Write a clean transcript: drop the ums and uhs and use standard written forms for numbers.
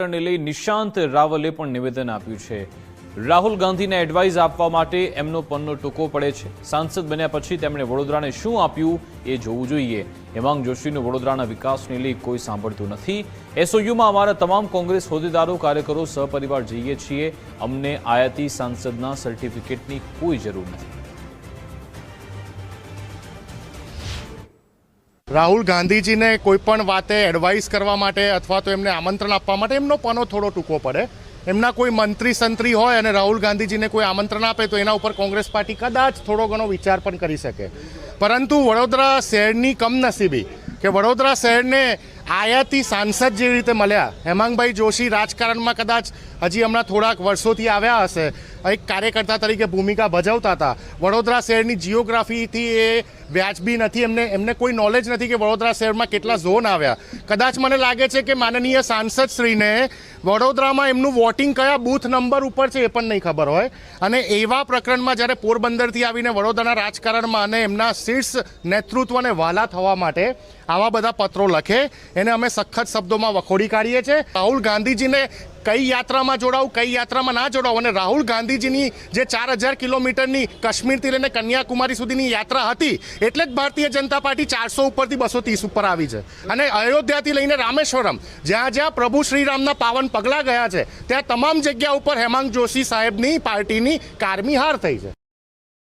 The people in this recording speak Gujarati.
ને લઈ નિશાંત રાવલે પણ નિવેદન આપ્યું છે। રાહુલ ગાંધીને એડવાઇસ આપવા માટે એમનો પન્નો ટૂંકો પડે છે। સાંસદ બન્યા પછી તેમણે વડોદરાને શું આપ્યું એ જોવું જોઈએ। હેમાંગ જોશીનું વડોદરાના વિકાસને લઈ કોઈ સાંભળતું નથી। એસઓયુમાં અમારા તમામ કોંગ્રેસ હોદ્દેદારો કાર્યકરો સહપરિવાર જઈએ છીએ। અમને આયાતી સાંસદના સર્ટિફિકેટની કોઈ જરૂર નથી। રાહુલ ગાંધીજીને કોઈપણ વાતે એડવાઇસ કરવા માટે અથવા તો એમને આમંત્રણ આપવા માટે એમનો પનો થોડો ટૂંકો પડે। એમના કોઈ મંત્રી સંત્રી હોય અને રાહુલ ગાંધીજીને કોઈ આમંત્રણ આપે તો એના ઉપર કોંગ્રેસ પાર્ટી કદાચ થોડો ઘણો વિચાર પણ કરી શકે, પરંતુ વડોદરા શહેરની કમનસીબી કે વડોદરા શહેરને આયાતી સાંસદ જેવી રીતે મળ્યા। હેમાંગભાઈ જોશી રાજકારણમાં કદાચ હજી હમણાં થોડાક વર્ષોથી આવ્યા હશે, એક કાર્યકર્તા તરીકે ભૂમિકા ભજવતા હતા। વડોદરા શહેરની જિયોગ્રાફીથી એ વ્યાજબી નથી, એમને કોઈ નોલેજ નથી કે વડોદરા શહેરમાં કેટલા ઝોન આવ્યા। કદાચ મને લાગે છે કે માનનીય સાંસદશ્રીને વડોદરામાં એમનું વોટિંગ કયા બૂથ નંબર ઉપર છે એ પણ નહીં ખબર હોય, અને એવા પ્રકરણમાં જ્યારે પોરબંદરથી આવીને વડોદરાના રાજકારણમાં અને એમના શીર્ષ નેતૃત્વને વહાલા થવા માટે આવા બધા પત્રો લખે, એને અમે સખત શબ્દોમાં વખોડી કાઢીએ છીએ। રાહુલ ગાંધીજીને કઈ યાત્રામાં જોડાવું, કઈ યાત્રામાં ના જોડાવું, અને રાહુલ ગાંધીજીની જે 4000 કિલોમીટરની કાશ્મીરથી લઈને કન્યાકુમારી સુધીની યાત્રા હતી, એટલે જ ભારતીય જનતા પાર્ટી 400 ઉપરથી 230 ઉપર આવી છે। અને અયોધ્યાથી લઈને રામેશ્વરમ, જ્યાં જ્યાં પ્રભુ શ્રીરામના પાવન પગલાં ગયા છે, ત્યાં તમામ જગ્યા ઉપર હેમાંગ જોશી સાહેબની પાર્ટીની કારમી હાર થઈ છે।